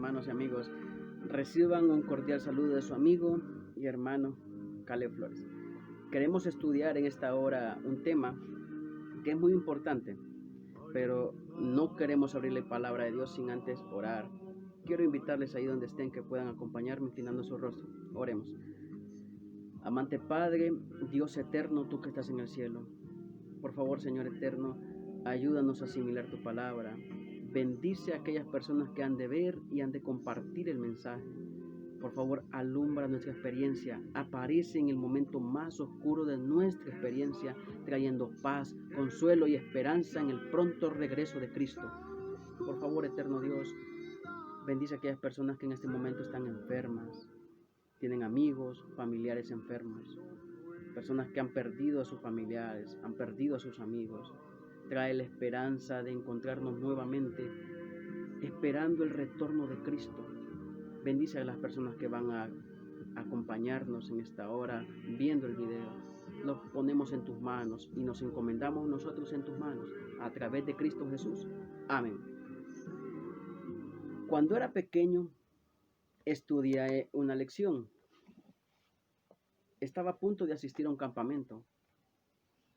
hermanos y amigos. Reciban un cordial saludo de su amigo y hermano Caleb Flores. Queremos estudiar en esta hora un tema que es muy importante, pero no queremos abrir la palabra de Dios sin antes orar. Quiero invitarles ahí donde estén que puedan acompañarme inclinando su rostro. Oremos. Amante Padre, Dios eterno, tú que estás en el cielo, por favor, Señor eterno, ayúdanos a asimilar tu palabra. Bendice a aquellas personas que han de ver y han de compartir el mensaje. Por favor, alumbra nuestra experiencia. Aparece en el momento más oscuro de nuestra experiencia, trayendo paz, consuelo y esperanza en el pronto regreso de Cristo. Por favor, eterno Dios, bendice a aquellas personas que en este momento están enfermas, tienen amigos, familiares enfermos, personas que han perdido a sus familiares, han perdido a sus amigos. Trae la esperanza de encontrarnos nuevamente, esperando el retorno de Cristo. Bendice a las personas que van a acompañarnos en esta hora, viendo el video. Los ponemos en tus manos y nos encomendamos nosotros en tus manos, a través de Cristo Jesús. Amén. Cuando era pequeño, estudié una lección. Estaba a punto de asistir a un campamento.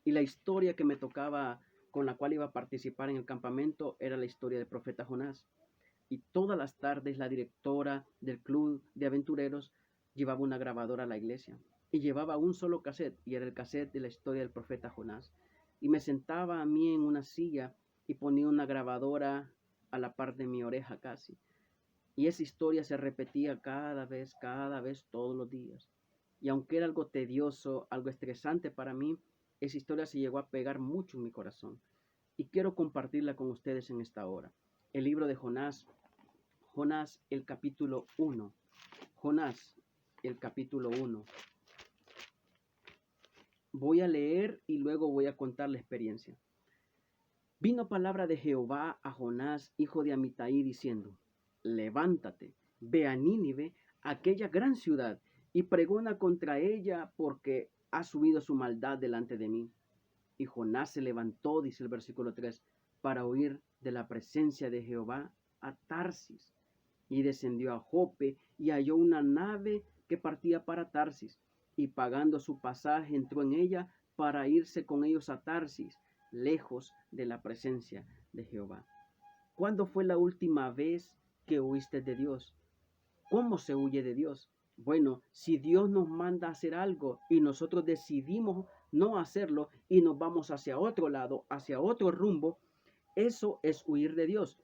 Y la historia que me tocaba, con la cual iba a participar en el campamento, era la historia del profeta Jonás. Y todas las tardes la directora del club de aventureros llevaba una grabadora a la iglesia. Y llevaba un solo cassette, y era el cassette de la historia del profeta Jonás. Y me sentaba a mí en una silla y ponía una grabadora a la par de mi oreja casi. Y esa historia se repetía cada vez, todos los días. Y aunque era algo tedioso, algo estresante para mí, esa historia se llegó a pegar mucho en mi corazón. Y quiero compartirla con ustedes en esta hora. El libro de Jonás, el capítulo 1. Jonás, el capítulo 1. Voy a leer y luego voy a contar la experiencia. Vino palabra de Jehová a Jonás, hijo de Amitai, diciendo: levántate, ve a Nínive, aquella gran ciudad, y pregona contra ella, porque ha subido su maldad delante de mí. Y Jonás se levantó, dice el versículo 3, para huir de la presencia de Jehová a Tarsis. Y descendió a Jope y halló una nave que partía para Tarsis. Y pagando su pasaje entró en ella para irse con ellos a Tarsis, lejos de la presencia de Jehová. ¿Cuándo fue la última vez que huiste de Dios? ¿Cómo se huye de Dios? Bueno, si Dios nos manda a hacer algo y nosotros decidimos no hacerlo y nos vamos hacia otro lado, hacia otro rumbo, eso es huir de Dios.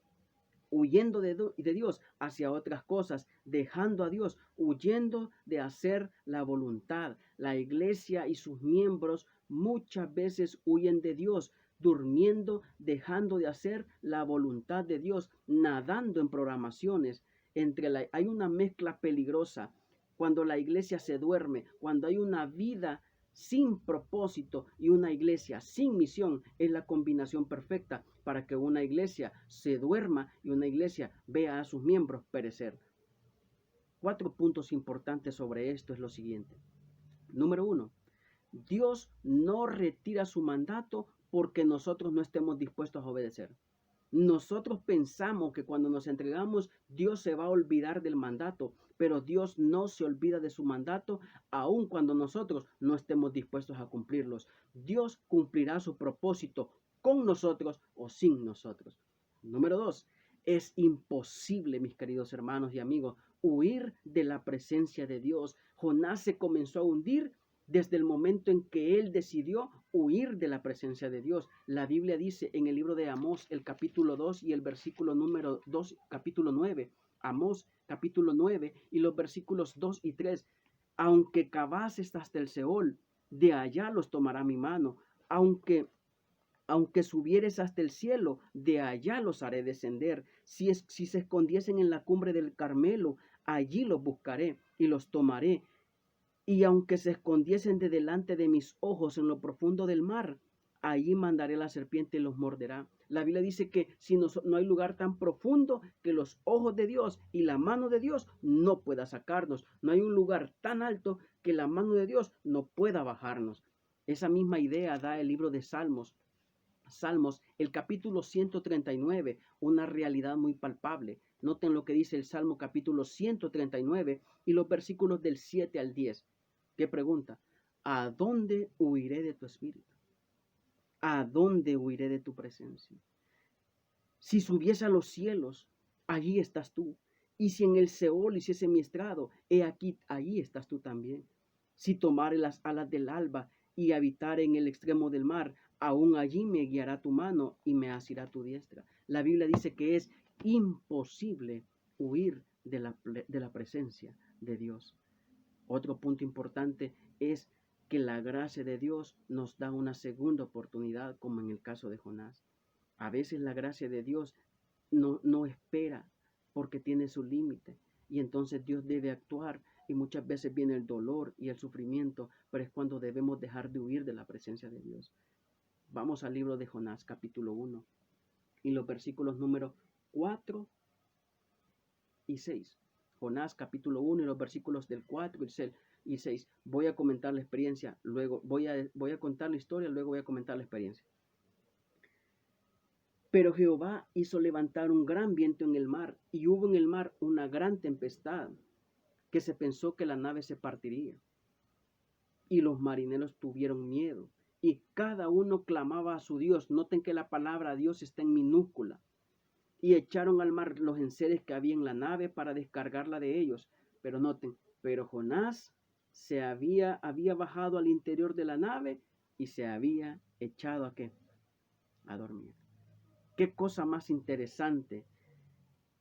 Huyendo de Dios hacia otras cosas, dejando a Dios, huyendo de hacer la voluntad. La iglesia y sus miembros muchas veces huyen de Dios, durmiendo, dejando de hacer la voluntad de Dios, nadando en programaciones. Hay una mezcla peligrosa cuando la iglesia se duerme, cuando hay una vida sin propósito y una iglesia sin misión. Es la combinación perfecta para que una iglesia se duerma y una iglesia vea a sus miembros perecer. 4 puntos importantes sobre esto es lo siguiente. Número 1. Dios no retira su mandato porque nosotros no estemos dispuestos a obedecer. Nosotros pensamos que cuando nos entregamos, Dios se va a olvidar del mandato, pero Dios no se olvida de su mandato, aun cuando nosotros no estemos dispuestos a cumplirlos. Dios cumplirá su propósito con nosotros o sin nosotros. Número 2. Es imposible, mis queridos hermanos y amigos, huir de la presencia de Dios. Jonás se comenzó a hundir desde el momento en que él decidió huir de la presencia de Dios. La Biblia dice en el libro de Amós, el capítulo 2 y el versículo número 2, capítulo 9, Amós, capítulo 9 y los versículos 2 y 3, aunque cavases hasta el Seol, de allá los tomará mi mano, aunque subieres hasta el cielo, de allá los haré descender. Si se escondiesen en la cumbre del Carmelo, allí los buscaré y los tomaré. Y aunque se escondiesen de delante de mis ojos en lo profundo del mar, allí mandaré la serpiente y los morderá. La Biblia dice que si no hay lugar tan profundo que los ojos de Dios y la mano de Dios no pueda sacarnos. No hay un lugar tan alto que la mano de Dios no pueda bajarnos. Esa misma idea da el libro de Salmos. Salmos, el capítulo 139, una realidad muy palpable. Noten lo que dice el Salmo capítulo 139 y los versículos del 7 al 10. ¿Qué pregunta? ¿A dónde huiré de tu espíritu? ¿A dónde huiré de tu presencia? Si subiese a los cielos, allí estás tú. Y si en el Seol hiciese mi estrado, he aquí, allí estás tú también. Si tomare las alas del alba y habitare en el extremo del mar, aún allí me guiará tu mano y me asirá tu diestra. La Biblia dice que es imposible huir de la presencia de Dios. Otro punto importante es que la gracia de Dios nos da una segunda oportunidad, como en el caso de Jonás. A veces la gracia de Dios no espera porque tiene su límite y entonces Dios debe actuar y muchas veces viene el dolor y el sufrimiento, pero es cuando debemos dejar de huir de la presencia de Dios. Vamos al libro de Jonás capítulo 1 y los versículos número 4 y 6. Jonás capítulo 1 y los versículos del 4 y 6. Voy a comentar la experiencia, luego voy a contar la historia, luego voy a comentar la experiencia. Pero Jehová hizo levantar un gran viento en el mar, y hubo en el mar una gran tempestad, que se pensó que la nave se partiría. Y los marineros tuvieron miedo, y cada uno clamaba a su Dios. Noten que la palabra Dios está en minúscula. Y echaron al mar los enseres que había en la nave para descargarla de ellos. Pero noten, pero Jonás había bajado al interior de la nave y se había echado ¿a qué? A dormir. Qué cosa más interesante.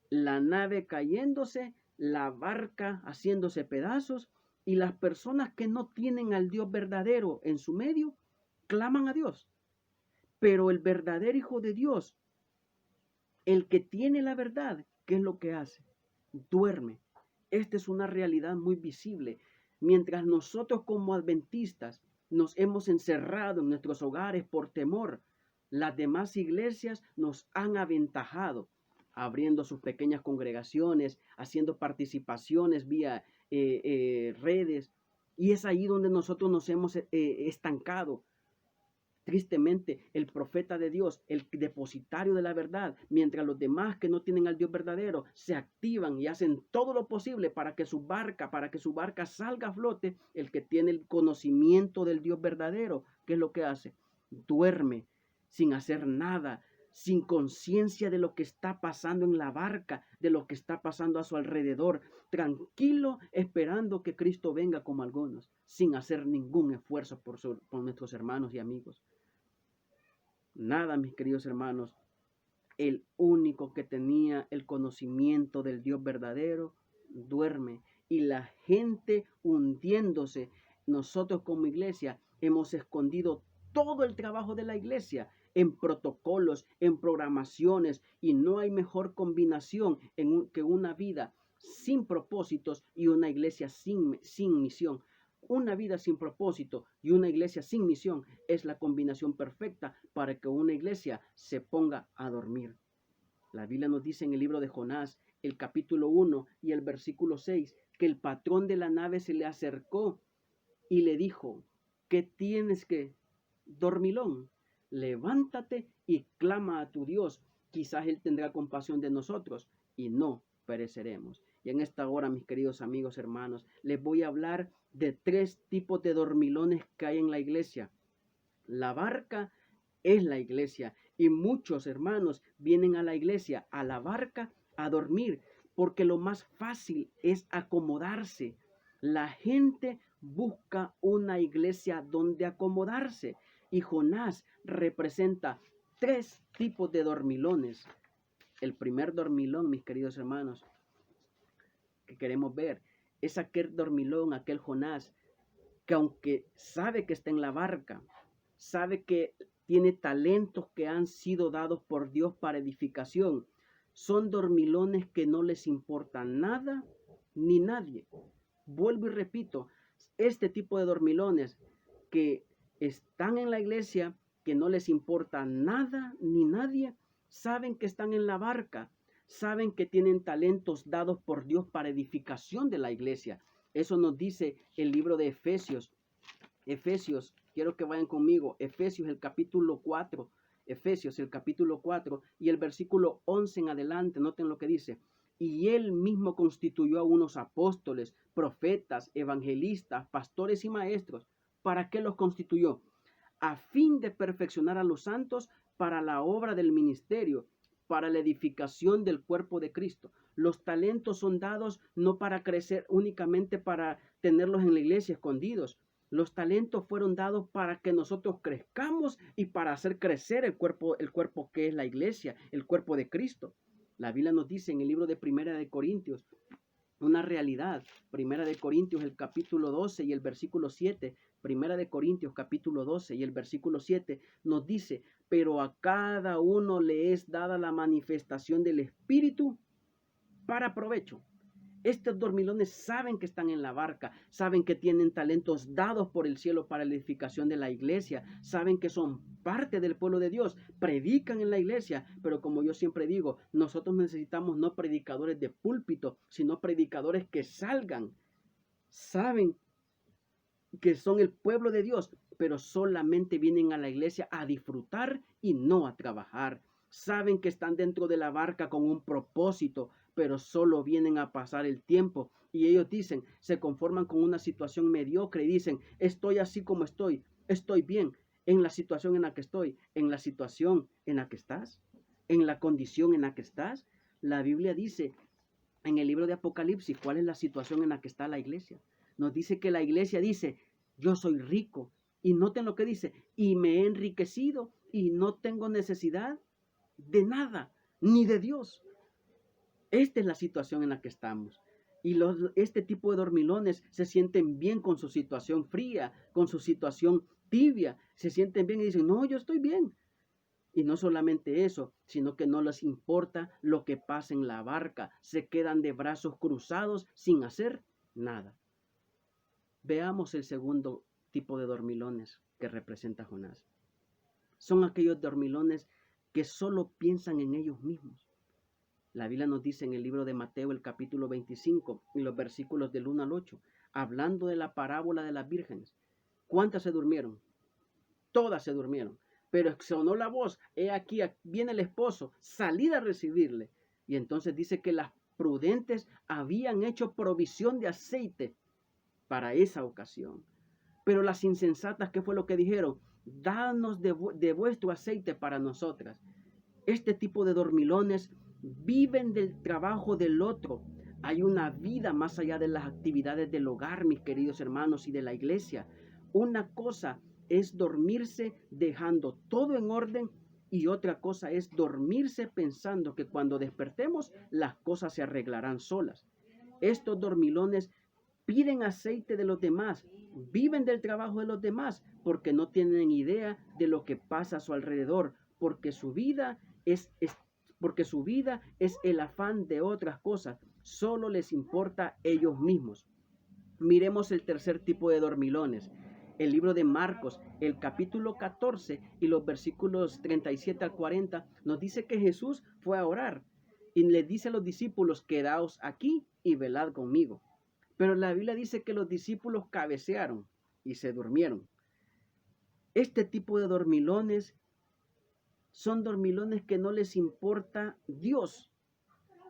La nave cayéndose, la barca haciéndose pedazos y las personas que no tienen al Dios verdadero en su medio, claman a Dios. Pero el verdadero Hijo de Dios, el que tiene la verdad, ¿qué es lo que hace? Duerme. Esta es una realidad muy visible. Mientras nosotros como adventistas nos hemos encerrado en nuestros hogares por temor, las demás iglesias nos han aventajado, abriendo sus pequeñas congregaciones, haciendo participaciones vía redes. Y es ahí donde nosotros nos hemos estancado. Tristemente, el profeta de Dios, el depositario de la verdad, mientras los demás que no tienen al Dios verdadero se activan y hacen todo lo posible para que su barca salga a flote, el que tiene el conocimiento del Dios verdadero, ¿qué es lo que hace? Duerme sin hacer nada, sin conciencia de lo que está pasando en la barca, de lo que está pasando a su alrededor, tranquilo, esperando que Cristo venga como algunos, sin hacer ningún esfuerzo por nuestros hermanos y amigos. Nada, mis queridos hermanos, el único que tenía el conocimiento del Dios verdadero duerme y la gente hundiéndose. Nosotros como iglesia hemos escondido todo el trabajo de la iglesia en protocolos, en programaciones, y no hay mejor combinación que una vida sin propósitos y una iglesia sin misión. Una vida sin propósito y una iglesia sin misión es la combinación perfecta para que una iglesia se ponga a dormir. La Biblia nos dice en el libro de Jonás, el capítulo 1 y el versículo 6, que el patrón de la nave se le acercó y le dijo: ¿qué tienes que, dormilón? Levántate y clama a tu Dios. Quizás Él tendrá compasión de nosotros y no pereceremos. Y en esta hora, mis queridos amigos, hermanos, les voy a hablar de 3 tipos de dormilones que hay en la iglesia. La barca es la iglesia y muchos hermanos vienen a la iglesia, a la barca, a dormir, porque lo más fácil es acomodarse. La gente busca una iglesia donde acomodarse y Jonás representa 3 tipos de dormilones. El primer dormilón, mis queridos hermanos, que queremos ver, es aquel dormilón, aquel Jonás, que aunque sabe que está en la barca, sabe que tiene talentos que han sido dados por Dios para edificación, son dormilones que no les importa nada ni nadie. Vuelvo y repito, este tipo de dormilones que están en la iglesia, que no les importa nada ni nadie, saben que están en la barca, saben que tienen talentos dados por Dios para edificación de la iglesia. Eso nos dice el libro de Efesios. Efesios, quiero que vayan conmigo, Efesios el capítulo 4 y el versículo 11 en adelante, noten lo que dice: y Él mismo constituyó a unos apóstoles, profetas, evangelistas, pastores y maestros. ¿Para qué los constituyó? A fin de perfeccionar a los santos para la obra del ministerio, para la edificación del cuerpo de Cristo. Los talentos son dados no para crecer únicamente para tenerlos en la iglesia escondidos. Los talentos fueron dados para que nosotros crezcamos y para hacer crecer el cuerpo que es la iglesia, el cuerpo de Cristo. La Biblia nos dice en el libro de Primera de Corintios una realidad. Primera de Corintios, el capítulo 12 y el versículo 7. Primera de Corintios, capítulo 12 y el versículo 7 nos dice, pero a cada uno le es dada la manifestación del Espíritu para provecho. Estos dormilones saben que están en la barca, saben que tienen talentos dados por el cielo para la edificación de la iglesia, saben que son parte del pueblo de Dios, predican en la iglesia, pero como yo siempre digo, nosotros necesitamos no predicadores de púlpito, sino predicadores que salgan, saben que son el pueblo de Dios, pero solamente vienen a la iglesia a disfrutar y no a trabajar. Saben que están dentro de la barca con un propósito, pero solo vienen a pasar el tiempo. Y ellos dicen, se conforman con una situación mediocre y dicen, estoy así como estoy bien en la situación en la que estoy, en la situación en la que estás, en la condición en la que estás. La Biblia dice en el libro de Apocalipsis cuál es la situación en la que está la iglesia. Nos dice que la iglesia dice, yo soy rico. Y noten lo que dice, y me he enriquecido y no tengo necesidad de nada, ni de Dios. Esta es la situación en la que estamos. Y este tipo de dormilones se sienten bien con su situación fría, con su situación tibia. Se sienten bien y dicen, no, yo estoy bien. Y no solamente eso, sino que no les importa lo que pasa en la barca. Se quedan de brazos cruzados sin hacer nada. Veamos el segundo tipo de dormilones que representa Jonás. Son aquellos dormilones que solo piensan en ellos mismos. La Biblia nos dice en el libro de Mateo, el capítulo 25, y los versículos del 1 al 8, hablando de la parábola de las vírgenes. ¿Cuántas se durmieron? Todas se durmieron. Pero sonó la voz, he aquí, viene el esposo, salid a recibirle. Y entonces dice que las prudentes habían hecho provisión de aceite para esa ocasión. Pero las insensatas, ¿qué fue lo que dijeron? Danos de vuestro aceite para nosotras. Este tipo de dormilones viven del trabajo del otro. Hay una vida más allá de las actividades del hogar, mis queridos hermanos, y de la iglesia. Una cosa es dormirse dejando todo en orden y otra cosa es dormirse pensando que cuando despertemos las cosas se arreglarán solas. Estos dormilones piden aceite de los demás, viven del trabajo de los demás porque no tienen idea de lo que pasa a su alrededor, porque su vida es el afán de otras cosas, solo les importa ellos mismos. Miremos el tercer tipo de dormilones. El libro de Marcos, el capítulo 14 y los versículos 37 al 40, nos dice que Jesús fue a orar y le dice a los discípulos, quedaos aquí y velad conmigo. Pero la Biblia dice que los discípulos cabecearon y se durmieron. Este tipo de dormilones son dormilones que no les importa Dios.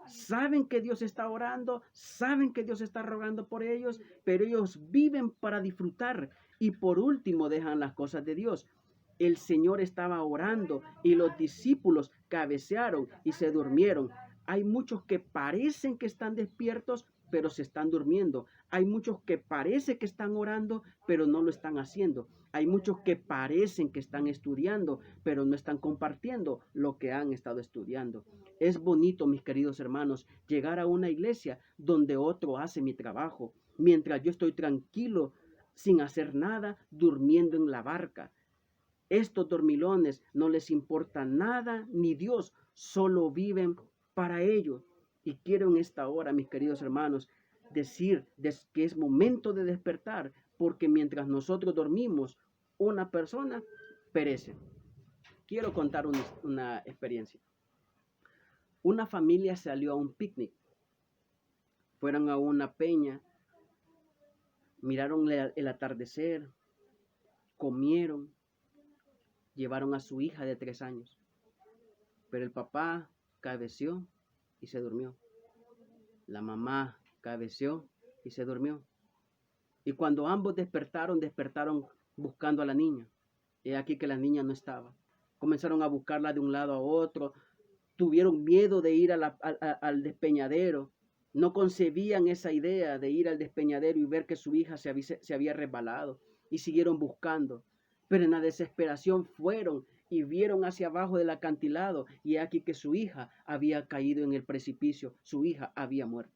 Saben que Dios está orando, saben que Dios está rogando por ellos, pero ellos viven para disfrutar y por último dejan las cosas de Dios. El Señor estaba orando y los discípulos cabecearon y se durmieron. Hay muchos que parecen que están despiertos, pero se están durmiendo. Hay muchos que parece que están orando, pero no lo están haciendo. Hay muchos que parecen que están estudiando, pero no están compartiendo lo que han estado estudiando. Es bonito, mis queridos hermanos, llegar a una iglesia donde otro hace mi trabajo, mientras yo estoy tranquilo, sin hacer nada, durmiendo en la barca. Estos dormilones no les importa nada ni Dios, solo viven para ellos. Y quiero en esta hora, mis queridos hermanos, decir que es momento de despertar, porque mientras nosotros dormimos, una persona perece. Quiero contar una experiencia. Una familia salió a un picnic. Fueron a una peña, miraron el atardecer, comieron, llevaron a su hija de 3 años. Pero el papá cabeció y se durmió. La mamá cabeceó y se durmió. Y cuando ambos despertaron buscando a la niña. He aquí que la niña no estaba. Comenzaron a buscarla de un lado a otro. Tuvieron miedo de ir al despeñadero. No concebían esa idea de ir al despeñadero y ver que su hija se había resbalado. Y siguieron buscando. Pero en la desesperación fueron y vieron hacia abajo del acantilado. Y he aquí que su hija había caído en el precipicio. Su hija había muerto.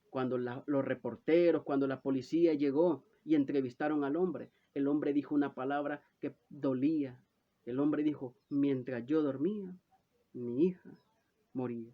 Cuando los reporteros, cuando la policía llegó y entrevistaron al hombre, el hombre dijo una palabra que dolía. El hombre dijo, mientras yo dormía, mi hija moría.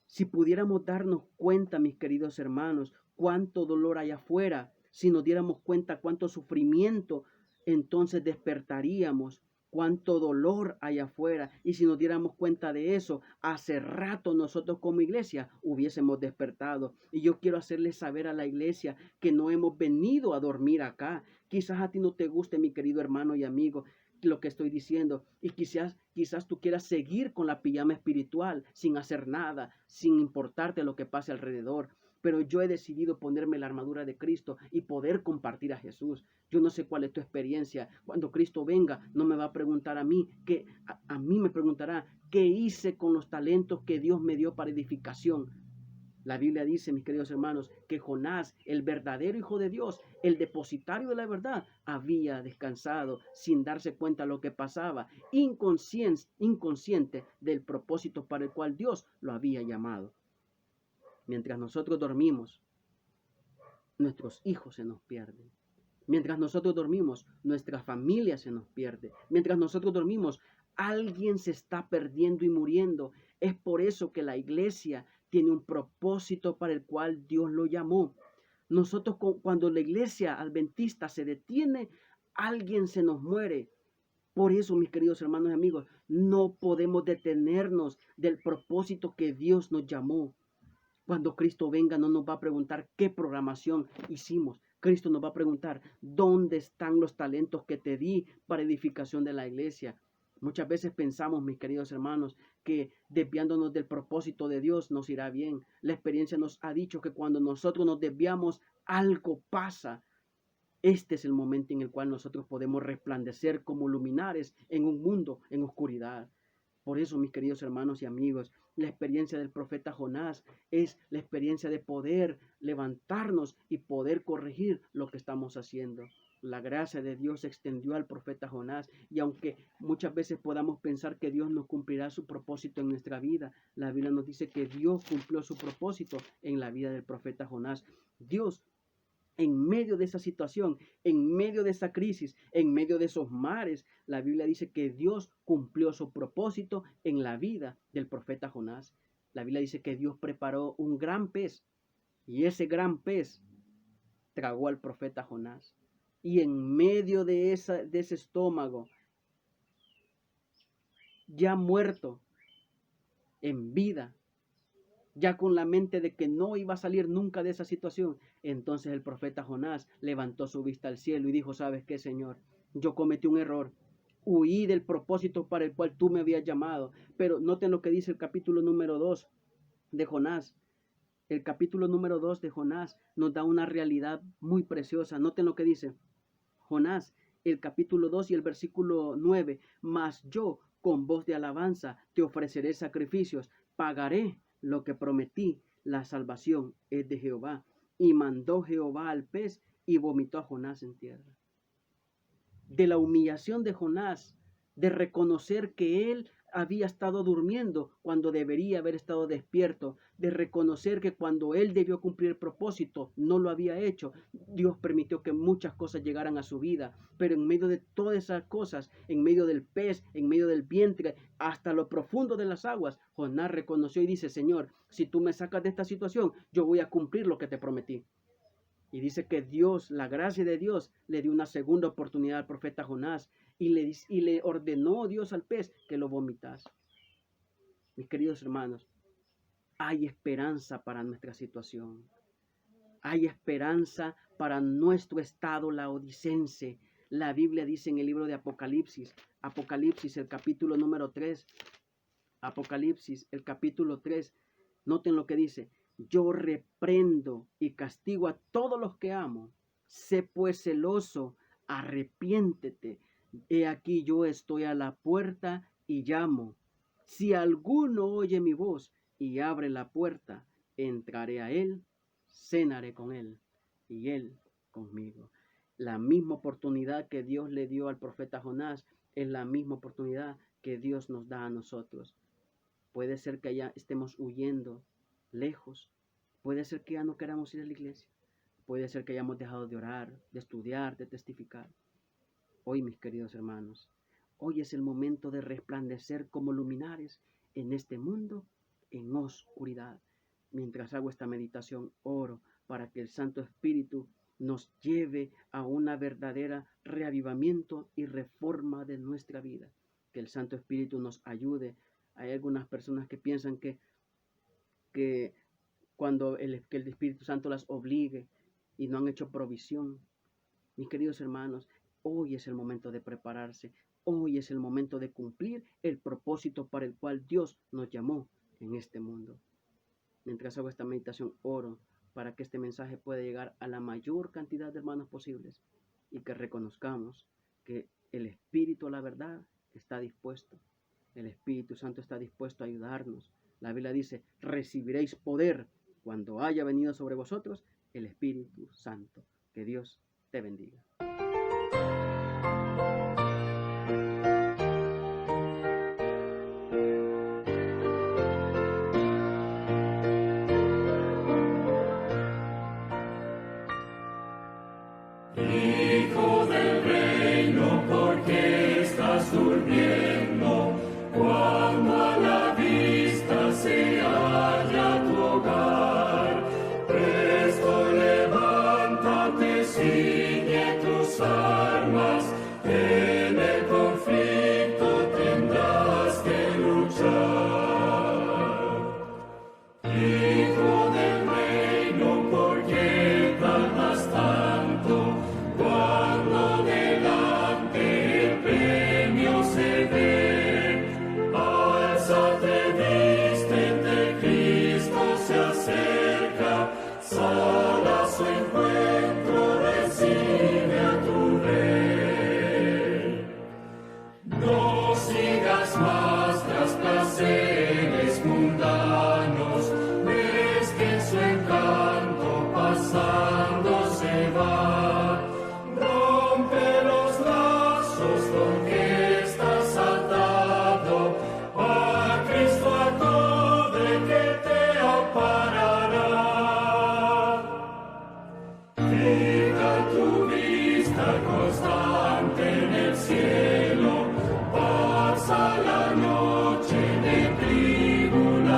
Si pudiéramos darnos cuenta, mis queridos hermanos, cuánto dolor hay afuera, si nos diéramos cuenta cuánto sufrimiento, entonces despertaríamos. Cuánto dolor hay afuera. Y si nos diéramos cuenta de eso, hace rato nosotros como iglesia hubiésemos despertado. Y yo quiero hacerles saber a la iglesia que no hemos venido a dormir acá. Quizás a ti no te guste, mi querido hermano y amigo, lo que estoy diciendo, y quizás tú quieras seguir con la pijama espiritual sin hacer nada, sin importarte lo que pase alrededor. Pero yo he decidido ponerme la armadura de Cristo y poder compartir a Jesús. Yo no sé cuál es tu experiencia. Cuando Cristo venga, no me va a preguntar a mí, a mí me preguntará qué hice con los talentos que Dios me dio para edificación. La Biblia dice, mis queridos hermanos, que Jonás, el verdadero hijo de Dios, el depositario de la verdad, había descansado sin darse cuenta de lo que pasaba, inconsciente del propósito para el cual Dios lo había llamado. Mientras nosotros dormimos, nuestros hijos se nos pierden. Mientras nosotros dormimos, nuestra familia se nos pierde. Mientras nosotros dormimos, alguien se está perdiendo y muriendo. Es por eso que la iglesia tiene un propósito para el cual Dios lo llamó. Nosotros, cuando la iglesia adventista se detiene, alguien se nos muere. Por eso, mis queridos hermanos y amigos, no podemos detenernos del propósito que Dios nos llamó. Cuando Cristo venga, no nos va a preguntar qué programación hicimos. Cristo nos va a preguntar, ¿dónde están los talentos que te di para edificación de la iglesia? Muchas veces pensamos, mis queridos hermanos, que desviándonos del propósito de Dios nos irá bien. La experiencia nos ha dicho que cuando nosotros nos desviamos, algo pasa. Este es el momento en el cual nosotros podemos resplandecer como luminares en un mundo en oscuridad. Por eso, mis queridos hermanos y amigos, la experiencia del profeta Jonás es la experiencia de poder levantarnos y poder corregir lo que estamos haciendo. La gracia de Dios se extendió al profeta Jonás, y aunque muchas veces podamos pensar que Dios no cumplirá su propósito en nuestra vida, la Biblia nos dice que Dios cumplió su propósito en la vida del profeta Jonás. Dios, en medio de esa situación, en medio de esa crisis, en medio de esos mares, la Biblia dice que Dios cumplió su propósito en la vida del profeta Jonás. La Biblia dice que Dios preparó un gran pez, y ese gran pez tragó al profeta Jonás. Y en medio de ese estómago, ya muerto, en vida, ya con la mente de que no iba a salir nunca de esa situación, entonces el profeta Jonás levantó su vista al cielo y dijo, ¿sabes qué, Señor? Yo cometí un error. Huí del propósito para el cual tú me habías llamado. Pero noten lo que dice el capítulo número 2 de Jonás. El capítulo número 2 de Jonás nos da una realidad muy preciosa. Noten lo que dice Jonás, el capítulo 2 y el versículo 9. Mas yo, con voz de alabanza, te ofreceré sacrificios, pagaré lo que prometí, la salvación es de Jehová. Y mandó Jehová al pez y vomitó a Jonás en tierra. De la humillación de Jonás, de reconocer que él había estado durmiendo cuando debería haber estado despierto, de reconocer que cuando él debió cumplir el propósito no lo había hecho. Dios permitió que muchas cosas llegaran a su vida, pero en medio de todas esas cosas, en medio del pez, en medio del vientre, hasta lo profundo de las aguas, Jonás reconoció y dice, Señor, si tú me sacas de esta situación, yo voy a cumplir lo que te prometí. Y dice que Dios, la gracia de Dios, le dio una segunda oportunidad al profeta Jonás y le ordenó Dios al pez que lo vomitase. Mis queridos hermanos, hay esperanza para nuestra situación. Hay esperanza para nuestro estado laodicense. La Biblia dice en el libro de Apocalipsis, el capítulo número 3, Apocalipsis, el capítulo 3, Noten lo que dice: yo reprendo y castigo a todos los que amo. Sé pues celoso, arrepiéntete. He aquí yo estoy a la puerta y llamo. Si alguno oye mi voz y abre la puerta, entraré a él, cenaré con él y él conmigo. La misma oportunidad que Dios le dio al profeta Jonás es la misma oportunidad que Dios nos da a nosotros. Puede ser que ya estemos huyendo lejos. Puede ser que ya no queramos ir a la iglesia. Puede ser que hayamos dejado de orar, de estudiar, de testificar. Hoy, mis queridos hermanos, hoy es el momento de resplandecer como luminares en este mundo en oscuridad. Mientras hago esta meditación, oro para que el Santo Espíritu nos lleve a una verdadera reavivamiento y reforma de nuestra vida. Que el Santo Espíritu nos ayude. Hay algunas personas que piensan que cuando el Espíritu Santo las obligue y no han hecho provisión. Mis queridos hermanos, hoy es el momento de prepararse. Hoy es el momento de cumplir el propósito para el cual Dios nos llamó en este mundo. Mientras hago esta meditación, oro para que este mensaje pueda llegar a la mayor cantidad de hermanos posibles y que reconozcamos que el Espíritu a la verdad está dispuesto. El Espíritu Santo está dispuesto a ayudarnos. La Biblia dice: recibiréis poder cuando haya venido sobre vosotros el Espíritu Santo. Que Dios te bendiga. Hijo del reino, ¿por qué estás durmiendo? Cuando a la vista se halla tu hogar, presto levántate, ciñe tus armas, en el conflicto tendrás que luchar. Hijo del reino, ¿por qué tramas tanto? Cuando delante el premio se ve, álzate, vístete, Cristo se acerca, sal a su encuentro, recibe a tu Rey. No sigas más tras placeres mundanos, ves que en su encanto pasando se va. Rompe los lazos con que estás atado, a Cristo acude que te amparará. Fija tu vista constante en el cielo, pasa la noche de tribulación.